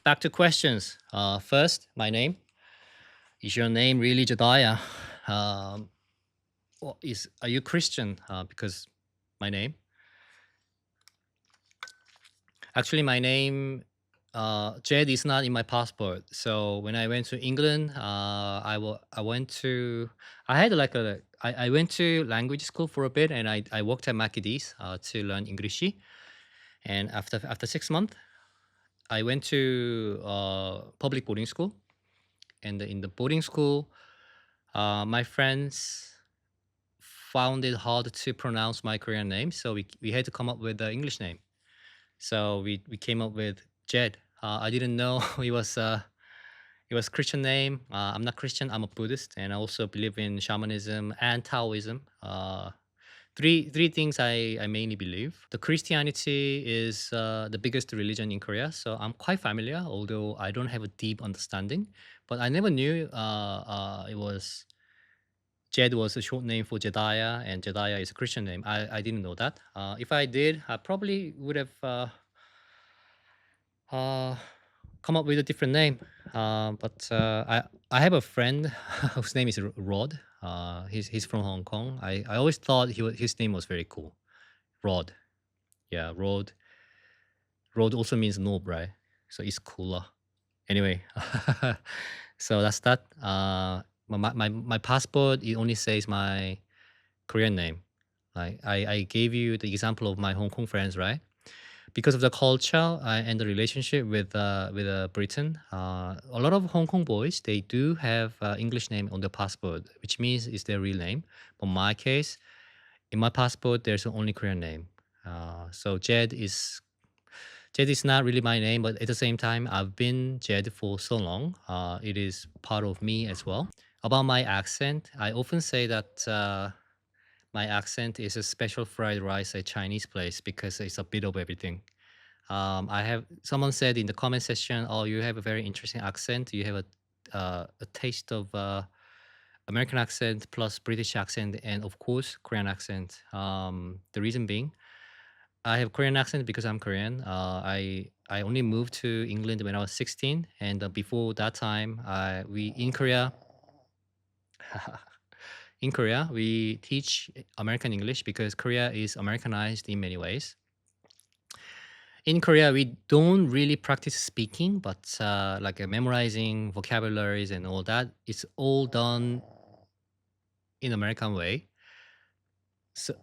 Back to questions. First, my name. Is your name really Jediah? Um, are you Christian? Because my name. Actually, my name, Jed, is not in my passport. So when I went to England, I went to I had like I went to language school for a bit, and I worked at Maccadees to learn English. And after 6 months, I went to public boarding school. And in the boarding school, my friends found it hard to pronounce my Korean name, so we had to come up with the English name. So we came up with Jed. I didn't know it was Christian name. I'm not Christian. I'm a Buddhist, and I also believe in shamanism and Taoism. Three things I mainly believe. The Christianity is the biggest religion in Korea, so I'm quite familiar, although I don't have a deep understanding. But I never knew it was Jed was a short name for Jediah, and Jediah is a Christian name. I didn't know that. If I did, I probably would have uh, come up with a different name. But I have a friend whose name is Rod. He's from Hong Kong. I always thought his name was very cool. Rod. Yeah, Rod. Rod also means knob, right? So it's cooler. Anyway, so that's that. My passport, it only says my Korean name. Like I gave you the example of my Hong Kong friends, right? Because of the culture and the relationship with Britain, a lot of Hong Kong boys, they do have English name on their passport, which means it's their real name. But my case, in my passport, there's only Korean name. So Jed is not really my name, but at the same time, I've been Jed for so long. It is part of me as well. About my accent, I often say that my accent is a special fried rice at Chinese place because it's a bit of everything. I have someone said in the comment section, "Oh, you have a very interesting accent. You have a taste of American accent plus British accent, and of course Korean accent." The reason being, I have Korean accent because I'm Korean. I only moved to England when I was 16, and before that time, we in Korea. In Korea, we teach American English because Korea is Americanized in many ways. In Korea, we don't really practice speaking, but like memorizing vocabularies and all that, it's all done in American way. So,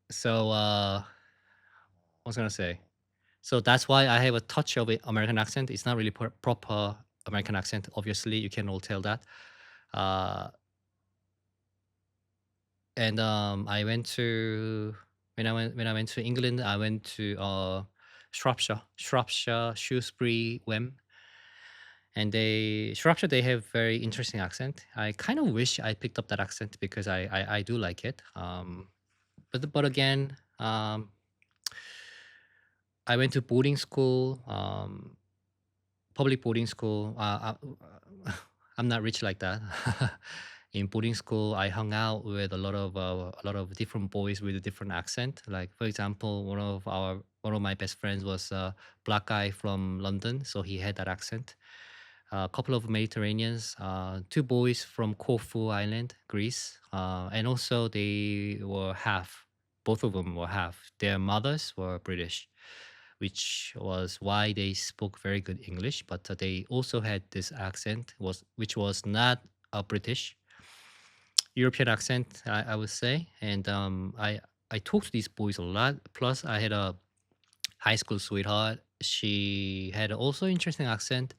so what was I gonna say? So that's why I have a touch of a American accent. It's not really proper American accent. Obviously, you can all tell that. Uh, and I went to when I went to England, I went to Shropshire, Shrewsbury, Wem, and Shropshire, they have very interesting accent. I kind of wish I picked up that accent because I do like it. But again, I went to boarding school, public boarding school. I'm not rich like that. In boarding school, I hung out with a lot of different boys with a different accent. Like for example, one of my best friends was a black guy from London, so he had that accent. A couple of Mediterraneans, two boys from Corfu Island, Greece, and also they were half. Both of them were half. Their mothers were British, which was why they spoke very good English. But they also had this accent, which was not a British European accent, I would say. And I talked to these boys a lot. Plus, I had a high school sweetheart. She had also interesting accent.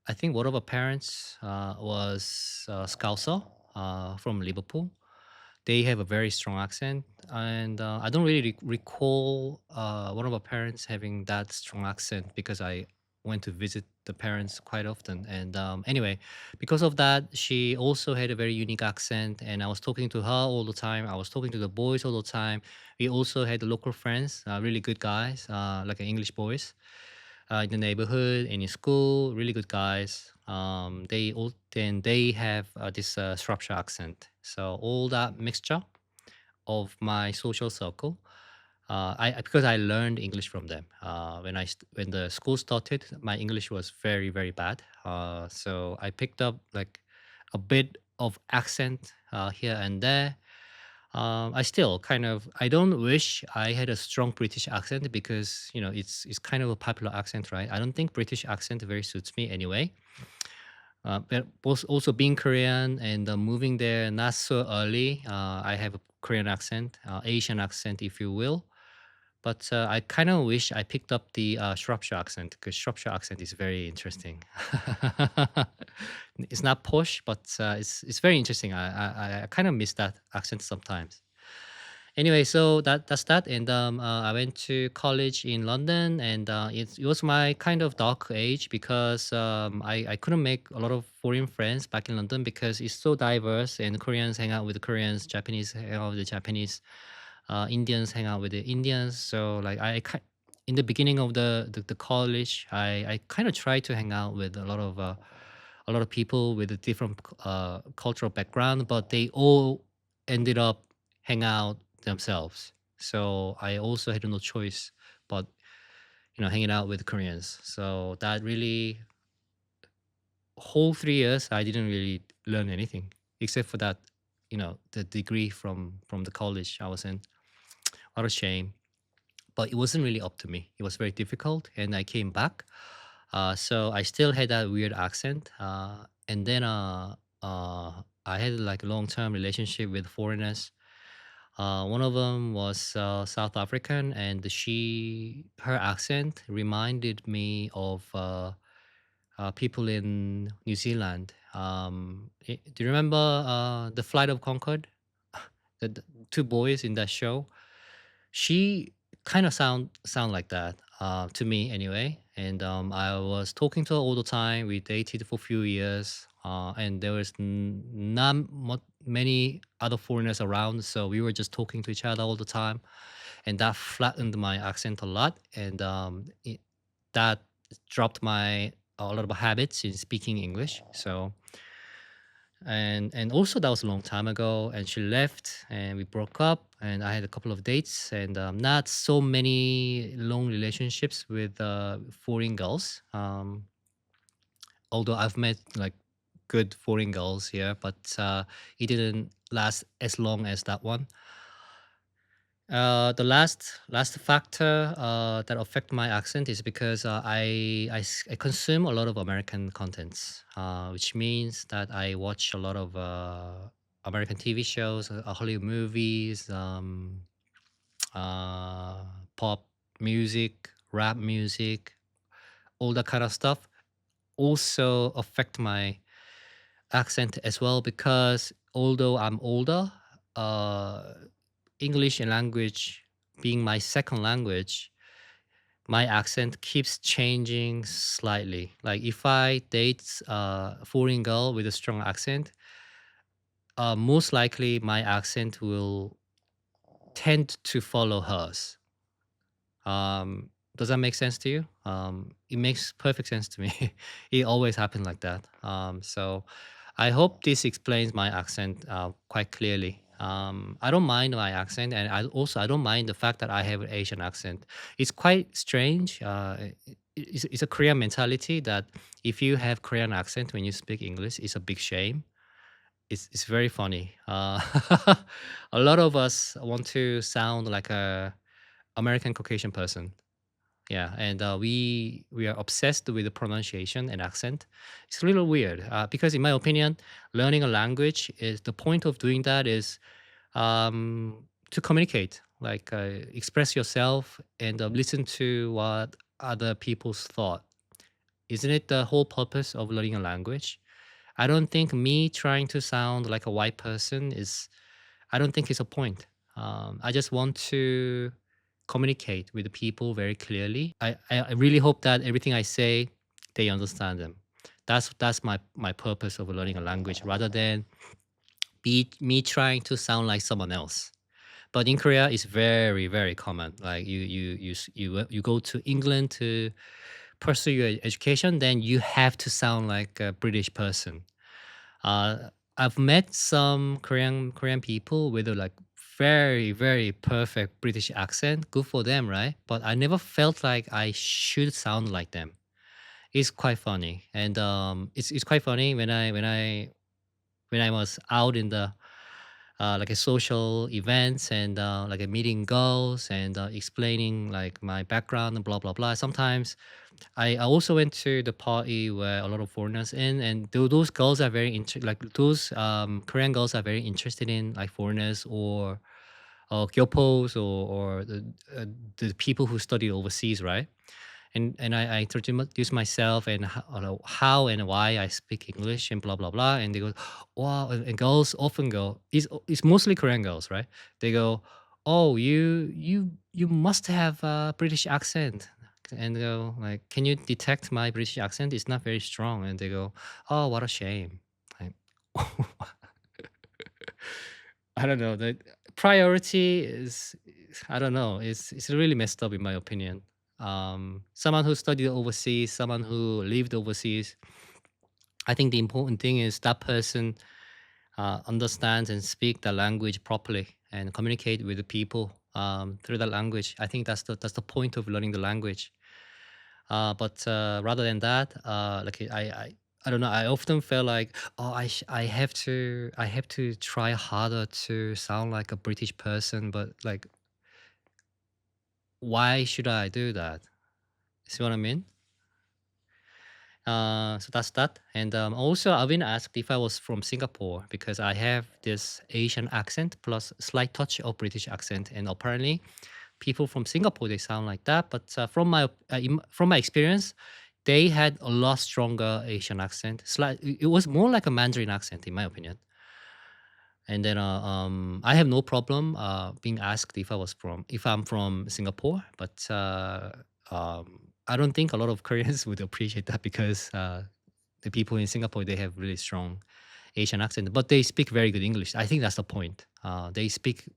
I think one of her parents was Scouser from Liverpool. They have a very strong accent, and I don't really recall one of her parents having that strong accent because I went to visit the parents quite often. And anyway, because of that, she also had a very unique accent, and I was talking to her all the time. I was talking to the boys all the time. We also had local friends, really good guys, like English boys in the neighborhood and in school, really good guys. They have this Shropshire accent. So all that mixture of my social circle, Because I learned English from them. When the school started, my English was very very bad. So I picked up like a bit of accent here and there. I still kind of I don't wish I had a strong British accent because it's kind of a popular accent, right? I don't think British accent very suits me anyway. But both also being Korean and moving there not so early, I have a Korean accent, Asian accent, if you will. But I kind of wish I picked up the Shropshire accent because Shropshire accent is very interesting. It's not posh, but it's very interesting. I kind of miss that accent sometimes. Anyway, so that's that. And I went to college in London, and it was my kind of dark age because I couldn't make a lot of foreign friends back in London because it's so diverse, and Koreans hang out with the Koreans, Japanese hang out with the Japanese, Indians hang out with the Indians. So like in the beginning of the college, I kind of tried to hang out with a lot of people with a different cultural background, but they all ended up hang out themselves. So I also had no choice but hanging out with Koreans. So that really whole 3 years I didn't really learn anything except for that the degree from the college I was in. What a shame. But it wasn't really up to me. It was very difficult, and I came back. So I still had that weird accent, and then I had like a long-term relationship with foreigners. One of them was South African, and her accent reminded me of people in New Zealand. Do you remember the Flight of Concord? The two boys in that show. She kind of sound like that to me anyway. And I was talking to her all the time. We dated for a few years, and there was not many other foreigners around, so we were just talking to each other all the time, and that flattened my accent a lot, and that dropped my a lot of habits in speaking English. So and also that was a long time ago, and she left and we broke up, and I had a couple of dates, and not so many long relationships with foreign girls, although I've met like good foreign girls here, but it didn't last as long as that one. The last factor that affect my accent is because I consume a lot of American contents, which means that I watch a lot of American TV shows, Hollywood movies, uh, pop music, rap music, all that kind of stuff. Also affect my accent as well because although I'm older, uh, English and language being my second language, my accent keeps changing slightly. Like if I date a foreign girl with a strong accent, most likely my accent will tend to follow hers. Does that make sense to you? It makes perfect sense to me. It always happened like that. So I hope this explains my accent quite clearly. I don't mind my accent, and I don't mind the fact that I have an Asian accent. It's quite strange. It's a Korean mentality that if you have Korean accent when you speak English, it's a big shame. It's very funny. A lot of us want to sound like a American Caucasian person. Yeah, and we are obsessed with the pronunciation and accent. It's a little weird because, in my opinion, learning a language is the point of doing that is to communicate, like express yourself and listen to what other people's thought. Isn't it the whole purpose of learning a language? I don't think me trying to sound like a white person is. I don't think it's a point. I just want to communicate with the people very clearly. I really hope that everything I say, they understand them. That's my purpose of learning a language rather than be me trying to sound like someone else. But in Korea, it's very very common. Like you go to England to pursue your education, then you have to sound like a British person. uh, I've met some Korean people with like very, very perfect British accent. Good for them, right? But I never felt like I should sound like them. It's quite funny, and it's quite funny when I was out in the like a social events and like a meeting girls and explaining like my background and blah blah blah. Sometimes I also went to the party where a lot of foreigners in, and those girls are very like those Korean girls are very interested in like foreigners or gyopos or the people who study overseas, right? And I introduce myself and how and why I speak English and blah blah blah. And they go, wow. And girls often go, it's mostly Korean girls, right? They go, oh, you must have a British accent. And they go like, can you detect my British accent? It's not very strong. And they go, oh, what a shame. Like, I don't know. The priority is, I don't know. It's really messed up in my opinion. Someone who studied overseas, someone who lived overseas. I think the important thing is that person understands and speak the language properly and communicate with the people through that language. I think that's the point of learning the language. But rather than that, I don't know. I often feel like, oh, I have to try harder to sound like a British person. But like, why should I do that? See what I mean? So that's that. And also, I've been asked if I was from Singapore because I have this Asian accent plus slight touch of British accent, and apparently, people from Singapore they sound like that. But from my experience, they had a lot stronger Asian accent. It was more like a Mandarin accent, in my opinion. And then I have no problem being asked if I'm from Singapore, but I don't think a lot of Koreans would appreciate that because the people in Singapore they have really strong Asian accent, but they speak very good English. I think that's the point. They speak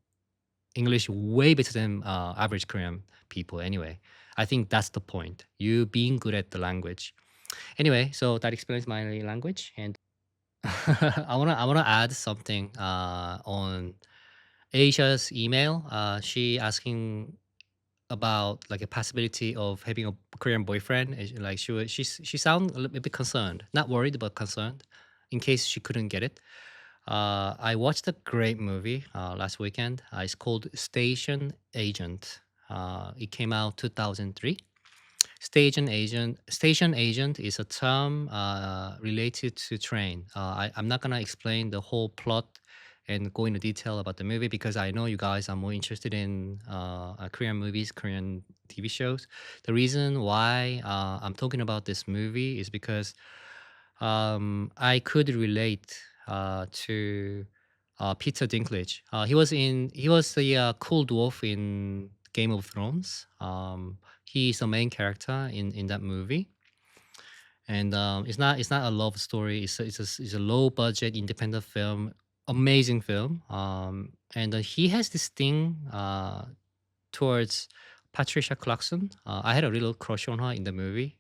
English way better than average Korean people. Anyway, I think that's the point. You being good at the language. Anyway, so that explains my language, and I wanna add something on Asia's email. She asking about like a possibility of having a Korean boyfriend. Like she sound a little bit concerned, not worried but concerned, in case she couldn't get it. I watched a great movie last weekend. It's called Station Agent. It came out 2003. Station agent is a term related to train. I'm not gonna explain the whole plot and go into detail about the movie because I know you guys are more interested in Korean movies, Korean TV shows. The reason why I'm talking about this movie is because I could relate to Peter Dinklage. He was the cool dwarf in Game of Thrones. He's the main character in that movie, and it's not a love story. It's a low budget independent film, amazing film. And he has this thing towards Patricia Clarkson. I had a little crush on her in the movie.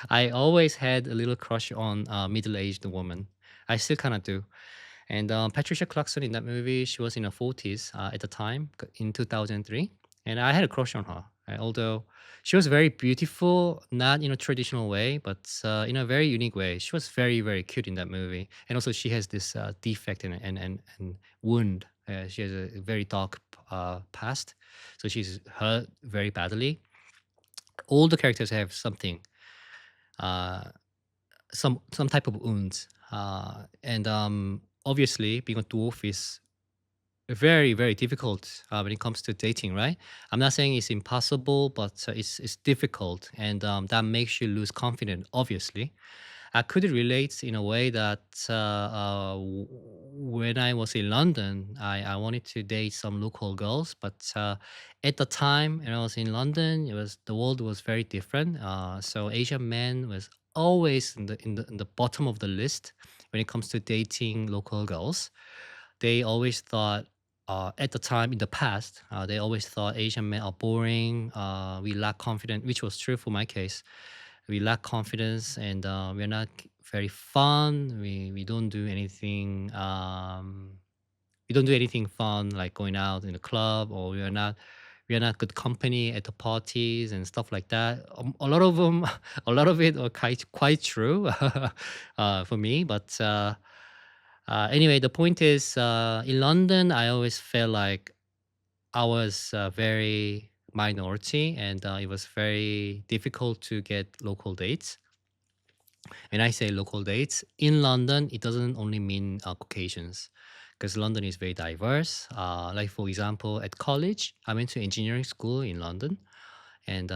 I always had a little crush on middle-aged woman. I still kind of do. And Patricia Clarkson in that movie, she was in her 40s at the time in 2003. And I had a crush on her. Although she was very beautiful, not in a traditional way, but in a very unique way. She was very, very cute in that movie. And also, she has this defect and wound. She has a very dark past. So she's hurt very badly. All the characters have something, uh, some type of wounds. And obviously, being a dwarf is very, very difficult when it comes to dating, right? I'm not saying it's impossible, but it's difficult, and that makes you lose confidence. Obviously, I could relate in a way that when I was in London, I wanted to date some local girls, but at the time when I was in London, it was the world was very different. So Asian men was always in the bottom of the list when it comes to dating local girls. They always thought at the time in the past, they always thought Asian men are boring. We lack confidence, which was true for my case. We lack confidence, and we're not very fun. We don't do anything. we don't do anything fun like going out in the club, or we are not good company at the parties and stuff like that. A lot of them, a lot of it are quite true for me. But anyway, the point is, in London, I always felt like I was very minority, and it was very difficult to get local dates. When I say local dates in London, it doesn't only mean Caucasians, because London is very diverse. Like for example, at college, I went to engineering school in London, and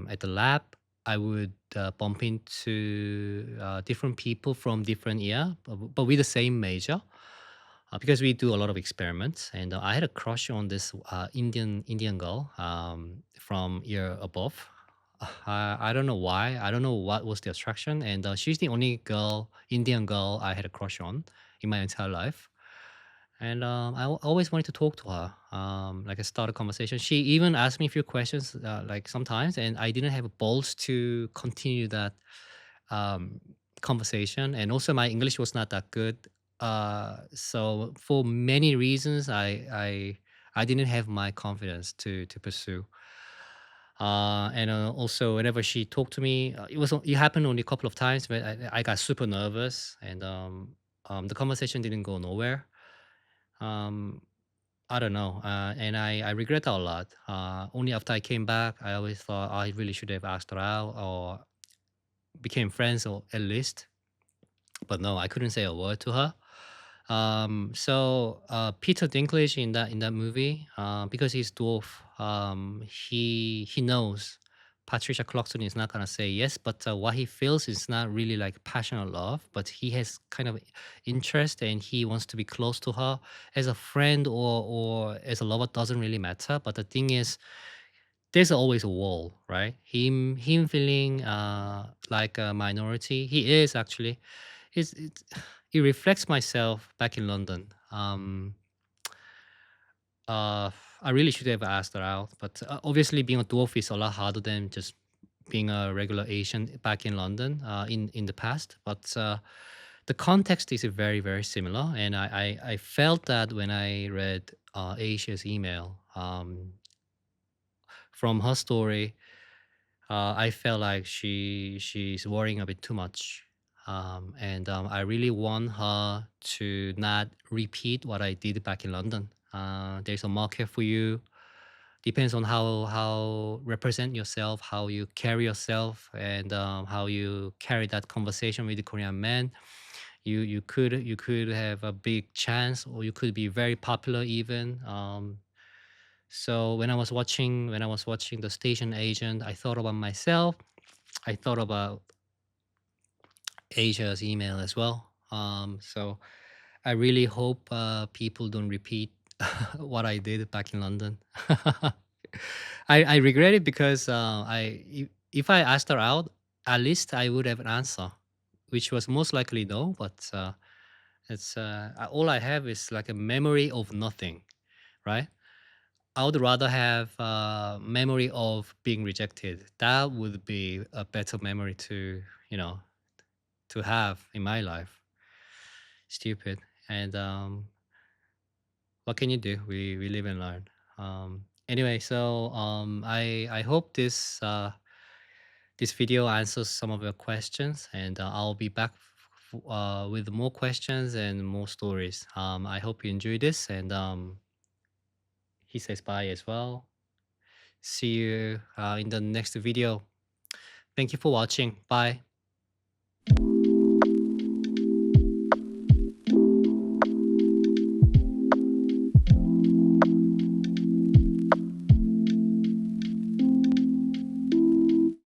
at the lab, I would bump into different people from different year, but with the same major. Because we do a lot of experiments, and I had a crush on this Indian girl from year above. I don't know why. I don't know what was the attraction, and she's the only Indian girl I had a crush on in my entire life. And always wanted to talk to her, like I start a conversation. She even asked me a few questions, like sometimes, and I didn't have balls to continue that um, conversation. And also, my English was not that good, so for many reasons, I didn't have my confidence to pursue. And also, whenever she talked to me, it happened only a couple of times, but I got super nervous, and the conversation didn't go nowhere. Um, I don't know, and I regret that a lot. Only after I came back, I always thought I really should have asked her out or became friends, or at least. But no, I couldn't say a word to her. So Peter Dinklage in that movie, because he's dwarf, he knows Patricia Clarkson is not gonna say yes, but what he feels is not really like passionate love, but he has kind of interest, and he wants to be close to her as a friend, or as a lover, doesn't really matter. But the thing is, there's always a wall, right? Him feeling like a minority. He is actually. It's it reflects myself back in London. Uh, I really should have asked her out, but obviously being a dwarf is a lot harder than just being a regular Asian back in London in the past. But the context is very very similar, and I felt that when I read Asia's email from her story. I felt like she's worrying a bit too much, and I really want her to not repeat what I did back in London. There's a market for you. Depends on how represent yourself, how you carry yourself, and how you carry that conversation with the Korean man. You could have a big chance, or you could be very popular even. So when I was watching the station agent, I thought about myself. I thought about Asia's email as well. So I really hope people don't repeat what I did back in London. I regret it because if I asked her out, at least I would have an answer, which was most likely no. But it's all I have is like a memory of nothing, right? I would rather have memory of being rejected. That would be a better memory you know, to have in my life. Stupid. And what can you do? We live and learn. Anyway, so I hope this video answers some of your questions, and I'll be back with more questions and more stories. I hope you enjoy this, and he says bye as well. See you in the next video. Thank you for watching. Bye.